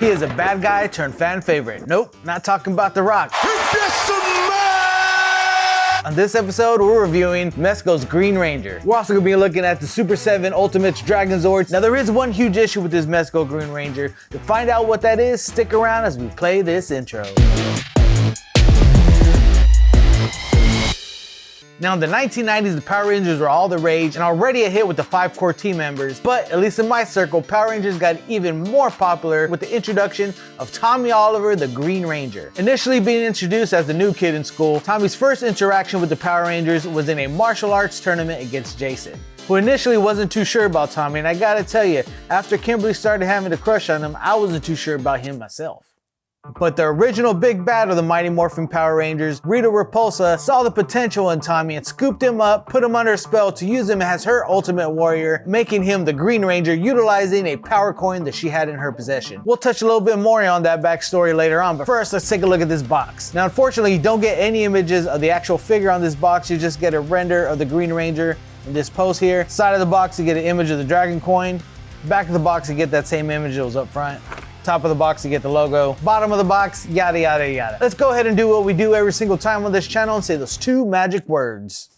He is a bad guy turned fan favorite. Nope, not talking about The Rock. On this episode, we're reviewing Mezco's Green Ranger. We're also gonna be looking at the Super 7 Ultimate Dragon Zords. Now there is one huge issue with this Mezco Green Ranger. To find out what that is, stick around as we play this intro. Now in the 1990s, the Power Rangers were all the rage and already a hit with the 5 core team members, but at least in my circle, Power Rangers got even more popular with the introduction of Tommy Oliver, the Green Ranger. Initially being introduced as the new kid in school, Tommy's first interaction with the Power Rangers was in a martial arts tournament against Jason, who initially wasn't too sure about Tommy, and I gotta tell you, after Kimberly started having a crush on him, I wasn't too sure about him myself. But the original big bad of the Mighty Morphin Power Rangers, Rita Repulsa, saw the potential in Tommy and scooped him up, put him under a spell to use him as her ultimate warrior, making him the Green Ranger, utilizing a power coin that she had in her possession. We'll touch a little bit more on that backstory later on, but first let's take a look at this box. Now unfortunately, you don't get any images of the actual figure on this box, you just get a render of the Green Ranger in this pose here. Side of the box, you get an image of the dragon coin. Back of the box, you get that same image that was up front. Top of the box, you get the logo. Bottom of the box, yada, yada, yada. Let's go ahead and do what we do every single time on this channel and say those 2 magic words.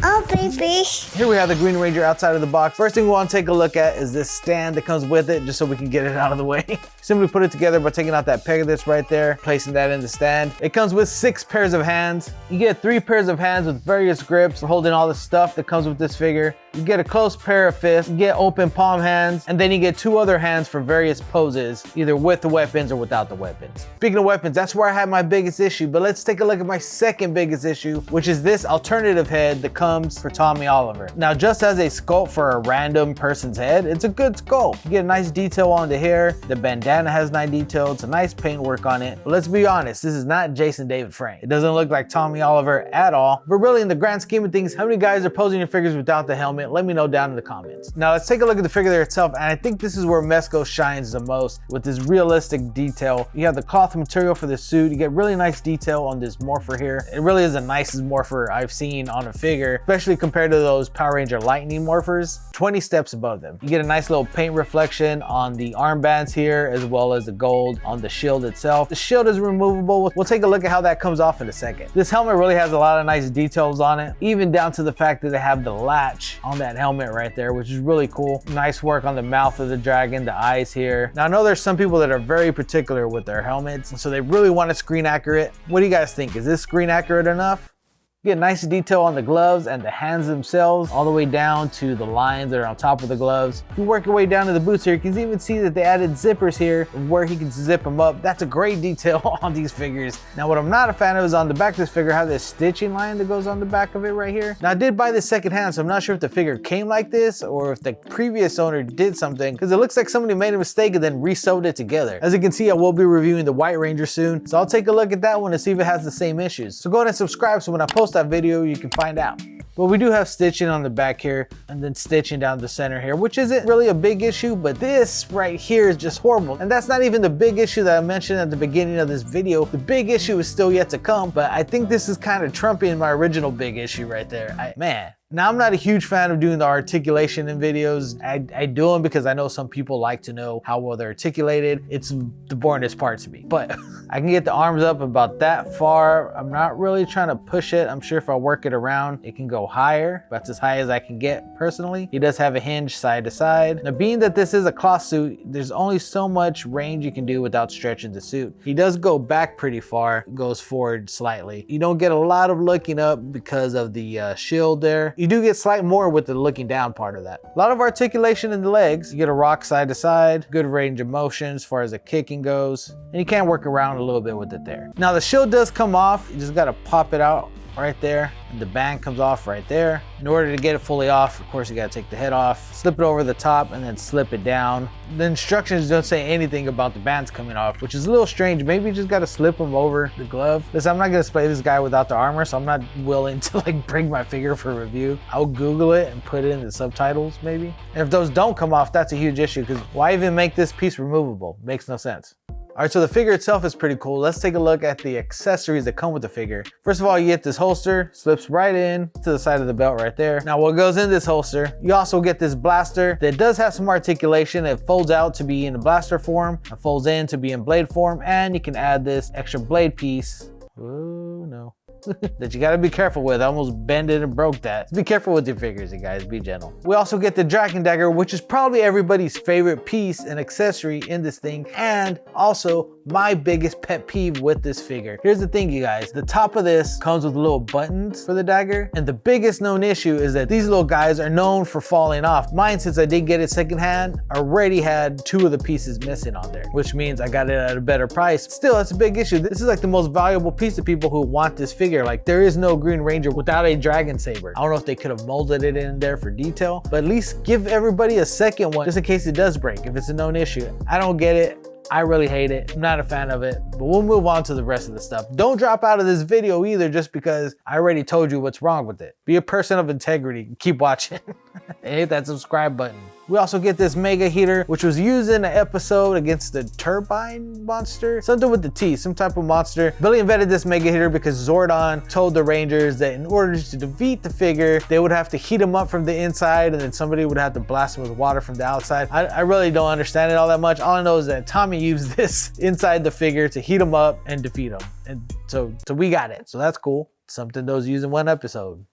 Oh, baby. Here we have the Green Ranger outside of the box. First thing we want to take a look at is this stand that comes with it, just so we can get it out of the way. Simply put it together by taking out that peg of this right there, placing that in the stand. It comes with 6 pairs of hands. You get 3 pairs of hands with various grips for holding all the stuff that comes with this figure. You get a close pair of fists, you get open palm hands, and then you get 2 other hands for various poses, either with the weapons or without the weapons. Speaking of weapons, that's where I had my biggest issue, but let's take a look at my second biggest issue, which is this alternative head that comes for Tommy Oliver. Now, just as a sculpt for a random person's head, it's a good sculpt. You get a nice detail on the hair, the bandana has nice detail, it's a nice paint work on it. But let's be honest, this is not Jason David Frank. It doesn't look like Tommy Oliver at all, but really in the grand scheme of things, how many guys are posing your figures without the helmet? Let me know down in the comments. Now let's take a look at the figure there itself, and I think this is where Mezco shines the most with this realistic detail. You have the cloth material for the suit, you get really nice detail on this Morpher here. It really is the nicest Morpher I've seen on a figure, especially compared to those Power Ranger Lightning Morphers, 20 steps above them. You get a nice little paint reflection on the armbands here, as well as the gold on the shield itself. The shield is removable. We'll take a look at how that comes off in a second. This helmet really has a lot of nice details on it, even down to the fact that they have the latch on that helmet right there, which is really cool. Nice work on the mouth of the dragon, the eyes here. Now I know there's some people that are very particular with their helmets, and so they really want it screen accurate. What do you guys think? Is this screen accurate enough? You get nice detail on the gloves and the hands themselves, all the way down to the lines that are on top of the gloves. If you work your way down to the boots here, you can even see that they added zippers here where he can zip them up. That's a great detail on these figures. Now what I'm not a fan of is on the back of this figure, how this stitching line that goes on the back of it right here. Now I did buy this secondhand, so I'm not sure if the figure came like this or if the previous owner did something, because it looks like somebody made a mistake and then re-sewed it together. As you can see, I will be reviewing the White Ranger soon, so I'll take a look at that one and see if it has the same issues. So go ahead and subscribe so when I post that video, you can find out. But we do have stitching on the back here and then stitching down the center here, which isn't really a big issue, but this right here is just horrible. And that's not even the big issue that I mentioned at the beginning of this video. The big issue is still yet to come, but I think this is kind of trumping my original big issue right there. Man. Now, I'm not a huge fan of doing the articulation in videos. I do them because I know some people like to know how well they're articulated. It's the boringest part to me, but I can get the arms up about that far. I'm not really trying to push it. I'm sure if I work it around, it can go higher. That's as high as I can get personally. He does have a hinge side to side. Now, being that this is a cloth suit, there's only so much range you can do without stretching the suit. He does go back pretty far, goes forward slightly. You don't get a lot of looking up because of the shield there. You do get slight more with the looking down part of that. A lot of articulation in the legs. You get a rock side to side, good range of motion as far as the kicking goes, and you can work around a little bit with it there. Now the shield does come off. You just got to pop it out right there, and the band comes off right there. In order to get it fully off, of course, you gotta take the head off, slip it over the top, and then slip it down. The instructions don't say anything about the bands coming off, which is a little strange. Maybe you just gotta slip them over the glove. Listen, I'm not gonna play this guy without the armor, so I'm not willing to like bring my figure for review. I'll Google it and put it in the subtitles maybe. And if those don't come off, that's a huge issue, because why even make this piece removable? Makes no sense. All right, so the figure itself is pretty cool. Let's take a look at the accessories that come with the figure. First of all, you get this holster, slips right in to the side of the belt right there. Now what goes in this holster, you also get this blaster that does have some articulation. It folds out to be in the blaster form, it folds in to be in blade form, and you can add this extra blade piece. Oh no. That you gotta be careful with. I almost bent it and broke that. Be careful with your figures, you guys, be gentle. We also get the dragon dagger, which is probably everybody's favorite piece and accessory in this thing, and also my biggest pet peeve with this figure. Here's the thing, you guys, the top of this comes with little buttons for the dagger, and the biggest known issue is that these little guys are known for falling off. Mine, since I did get it secondhand, already had 2 of the pieces missing on there, which means I got it at a better price. Still, that's a big issue. This is like the most valuable piece to people who want this figure. Like, there is no Green Ranger without a dragon saber. I don't know if they could have molded it in there for detail, but at least give everybody a second one just in case it does break, if it's a known issue. I don't get it. I really hate it. I'm not a fan of it, but we'll move on to the rest of the stuff. Don't drop out of this video either just because I already told you what's wrong with it. Be a person of integrity. Keep watching and hit that subscribe button. We also get this mega heater, which was used in an episode against the turbine monster, something with the T, some type of monster. Billy invented this mega heater because Zordon told the Rangers that in order to defeat the figure, they would have to heat him up from the inside, and then somebody would have to blast him with water from the outside. I really don't understand it all that much. All I know is that Tommy used this inside the figure to heat him up and defeat him. And so we got it. So that's cool. Something that was used in one episode.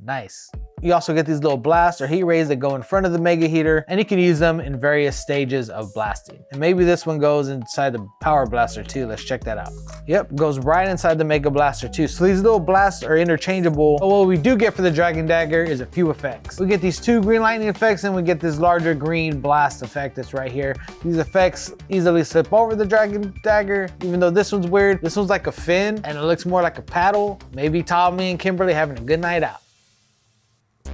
Nice. You also get these little blasts or heat rays that go in front of the mega heater, and you can use them in various stages of blasting. And maybe this one goes inside the power blaster too. Let's check that out. Yep, goes right inside the mega blaster too. So these little blasts are interchangeable. But what we do get for the dragon dagger is a few effects. We get these 2 green lightning effects, and we get this larger green blast effect that's right here. These effects easily slip over the dragon dagger, even though this one's weird. This one's like a fin, and it looks more like a paddle. Maybe Tommy and Kimberly having a good night out.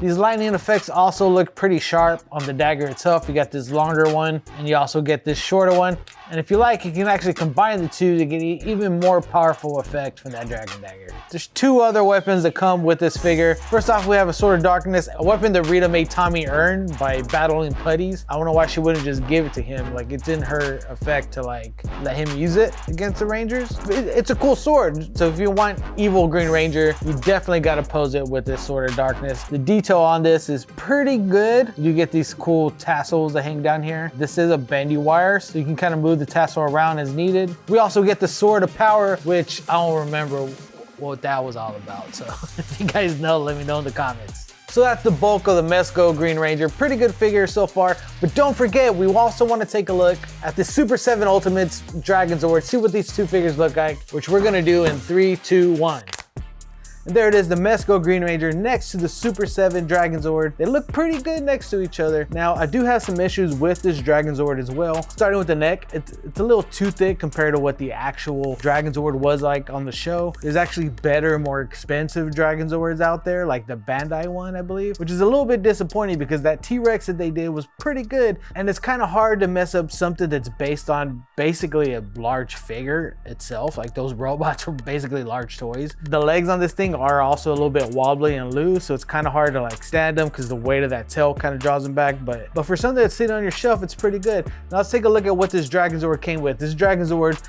These lightning effects also look pretty sharp on the dagger itself. You got this longer one, and you also get this shorter one. And if you like, you can actually combine the 2 to get an even more powerful effect from that dragon dagger. There's 2 other weapons that come with this figure. First off, we have a Sword of Darkness, a weapon that Rita made Tommy earn by battling putties. I don't know why she wouldn't just give it to him. Like, it's in her effect to like let him use it against the Rangers. It's a cool sword. So if you want evil Green Ranger, you definitely got to pose it with this Sword of Darkness. The detail on this is pretty good. You get these cool tassels that hang down here. This is a bendy wire, so you can kind of move the tassel around as needed. We also get the Sword of Power, which I don't remember what that was all about. So if you guys know, let me know in the comments. So that's the bulk of the Mezco Green Ranger. Pretty good figure so far, but don't forget, we also want to take a look at the Super 7 Ultimates Dragon Zord, see what these 2 figures look like, which we're gonna do in 3, 2, 1. And there it is, the Mezco Green Ranger next to the Super 7 Dragon Zord. They look pretty good next to each other. Now, I do have some issues with this Dragon Zord as well. Starting with the neck, it's a little too thick compared to what the actual Dragon Zord was like on the show. There's actually better, more expensive Dragon Zords out there, like the Bandai one, I believe, which is a little bit disappointing because that T-Rex that they did was pretty good. And it's kind of hard to mess up something that's based on basically a large figure itself. Like, those robots were basically large toys. The legs on this thing are also a little bit wobbly and loose, so it's kind of hard to like stand them because the weight of that tail kind of draws them back, but for something that's sitting on your shelf, it's pretty good. Now let's take a look at what this Dragon Zord came with. This Dragon Zord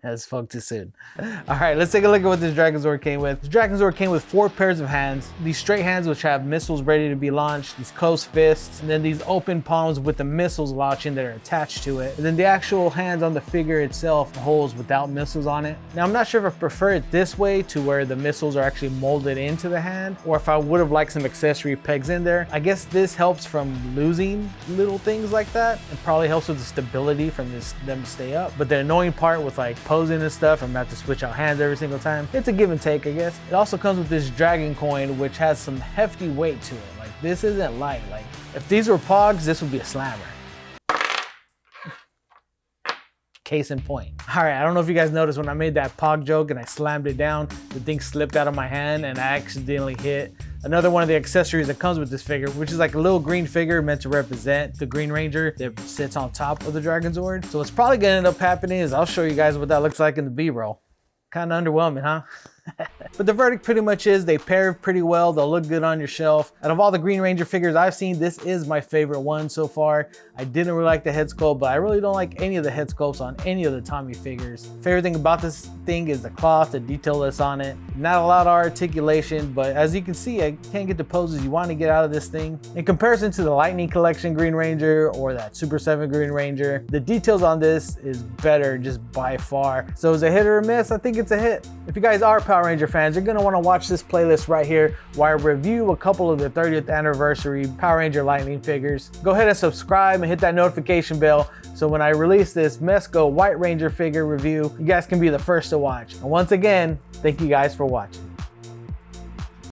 I spoke too soon. All right, let's take a look at what this Dragon Zord came with. The Dragon Zord came with 4 pairs of hands. These straight hands which have missiles ready to be launched, these closed fists, and then these open palms with the missiles launching that are attached to it. And then the actual hands on the figure itself, holes without missiles on it. Now I'm not sure if I prefer it this way to where the missiles are actually molded into the hand, or if I would have liked some accessory pegs in there. I guess this helps from losing little things like that. It probably helps with the stability from them to stay up. But the annoying part with like posing and stuff, I'm about to switch out hands every single time. It's a give and take, I guess. It also comes with this dragon coin, which has some hefty weight to it. Like, this isn't light. Like, if these were pogs, this would be a slammer. Case in point. All right, I don't know if you guys noticed when I made that pog joke and I slammed it down, the thing slipped out of my hand and I accidentally hit another one of the accessories that comes with this figure, which is like a little green figure meant to represent the Green Ranger that sits on top of the Dragon Zord. So what's probably gonna end up happening is I'll show you guys what that looks like in the B-roll. Kind of underwhelming, huh? But the verdict pretty much is they pair pretty well. They'll look good on your shelf. Out of all the Green Ranger figures I've seen, this is my favorite one so far. I didn't really like the head sculpt, but I really don't like any of the head sculpts on any of the Tommy figures. Favorite thing about this thing is the cloth, the detail that's on it. Not a lot of articulation, but as you can see, I can't get the poses you want to get out of this thing. In comparison to the Lightning Collection Green Ranger or that Super 7 Green Ranger, the details on this is better just by far. So is it a hit or a miss? I think it's a hit. If you guys are Power Ranger fans, you're gonna wanna watch this playlist right here where I review a couple of the 30th anniversary Power Ranger Lightning figures. Go ahead and subscribe and hit that notification bell so when I release this Mezco White Ranger figure review, you guys can be the first to watch. And once again, thank you guys for watching.